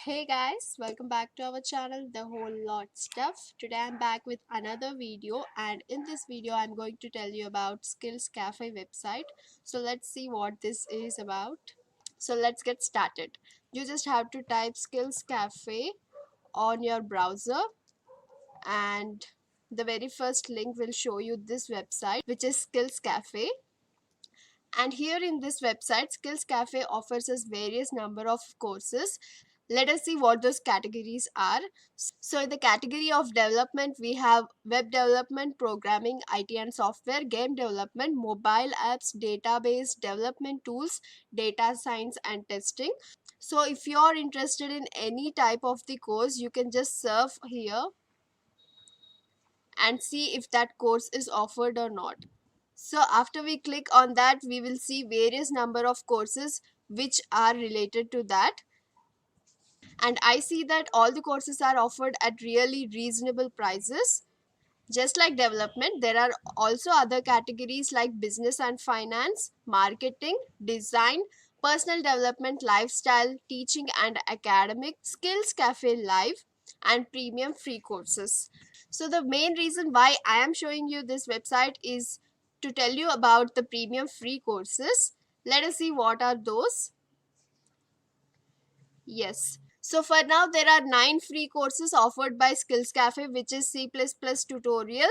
Hey guys, welcome back to our channel, The Whole Lot Stuff. Today I'm back with another video, and in this video I'm going to tell you about Skillzcafe website. So let's see what this is about. So let's get started. You just have to type Skillzcafe on your browser, and the very first link will show you this website, which is Skillzcafe. And here in this website, Skillzcafe offers us various number of courses. Let us see what those categories are. So in the category of development, we have web development, programming, IT and software, game development, mobile apps, database, development tools, data science and testing. So if you are interested in any type of the course, you can just surf here and see if that course is offered or not. So after we click on that, we will see various number of courses which are related to that. And I see that all the courses are offered at really reasonable prices. Just like development, there are also other categories like business and finance, marketing, design, personal development, lifestyle, teaching and academic, Skillzcafe Live, and premium free courses. So the main reason why I am showing you this website is to tell you about the premium free courses. Let us see what are those. Yes. So for now, there are 9 free courses offered by Skillzcafe, which is C++ tutorial,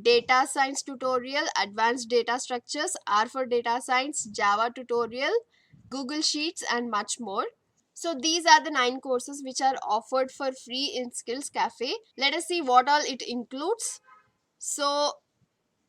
data science tutorial, advanced data structures, R for data science, Java tutorial, Google Sheets, and much more. So these are the 9 courses which are offered for free in Skillzcafe. Let us see what all it includes. So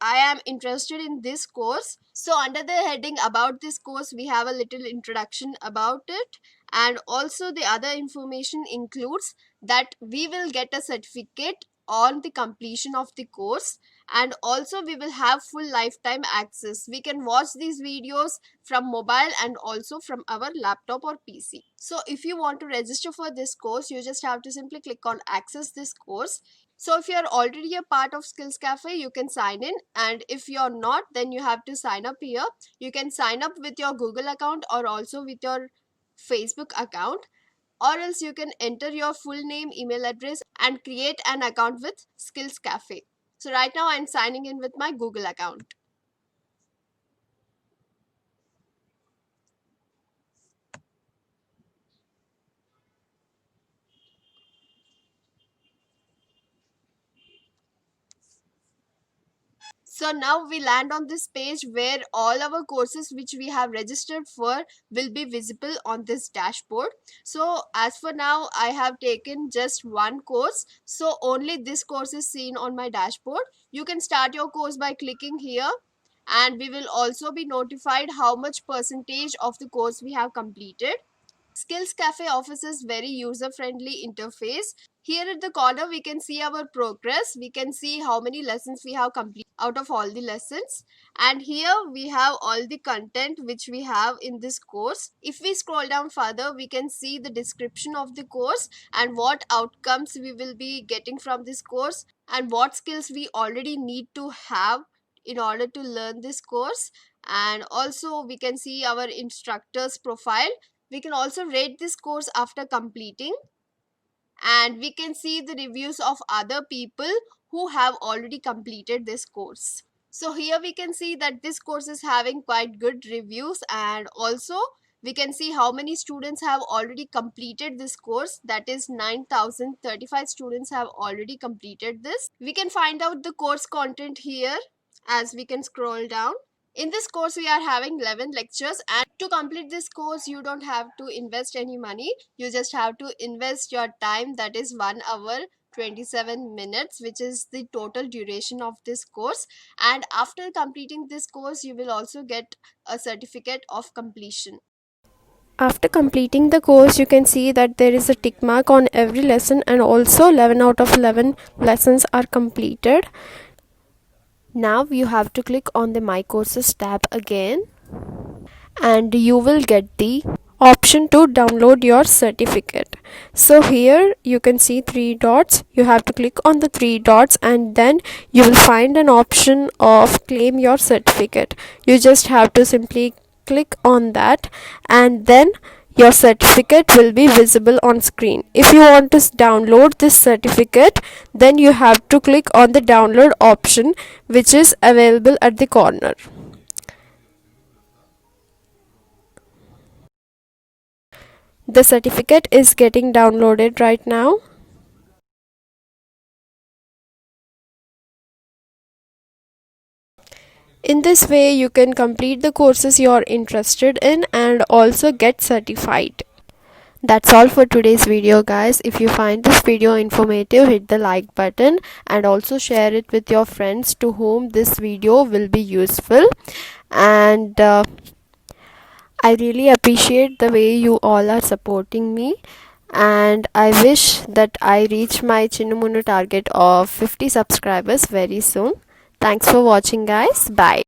I am interested in this course. So under the heading about this course, we have a little introduction about it, and also the other information includes that we will get a certificate on the completion of the course, and also we will have full lifetime access. We can watch these videos from mobile and also from our laptop or PC. So if you want to register for this course, you just have to simply click on access this course. So if you're already a part of Skillzcafe, you can sign in, and if you're not, then you have to sign up here. You can sign up with your Google account or also with your Facebook account, or else you can enter your full name, email address and create an account with Skillzcafe. So right now I'm signing in with my Google account. So now we land on this page where all our courses which we have registered for will be visible on this dashboard. So as for now, I have taken just one course. So only this course is seen on my dashboard. You can start your course by clicking here, and we will also be notified how much percentage of the course we have completed. Skillzcafe offers us very user-friendly interface. Here at the corner, we can see our progress. We can see how many lessons we have completed out of all the lessons. And here we have all the content which we have in this course. If we scroll down further, we can see the description of the course and what outcomes we will be getting from this course and what skills we already need to have in order to learn this course. And also we can see our instructor's profile. We can also rate this course after completing, and we can see the reviews of other people who have already completed this course. So here we can see that this course is having quite good reviews, and also we can see how many students have already completed this course. That is 9,035 students have already completed this. We can find out the course content here as we can scroll down. In this course, we are having 11 lectures, and to complete this course, you don't have to invest any money. You just have to invest your time, that is 1 hour 27 minutes, which is the total duration of this course. And after completing this course, you will also get a certificate of completion. After completing the course, you can see that there is a tick mark on every lesson, and also 11 out of 11 lessons are completed. Now you have to click on the My Courses tab again, and you will get the option to download your certificate. So here you can see 3 dots. You have to click on the 3 dots, and then you will find an option of claim your certificate. You just have to simply click on that, and then your certificate will be visible on screen. If you want to download this certificate, then you have to click on the download option, which is available at the corner. The certificate is getting downloaded right now. In this way, you can complete the courses you are interested in and also get certified. That's all for today's video, guys. If you find this video informative, hit the like button and also share it with your friends to whom this video will be useful. And I really appreciate the way you all are supporting me, and I wish that I reach my Chinnamunu target of 50 subscribers very soon. Thanks for watching, guys. Bye.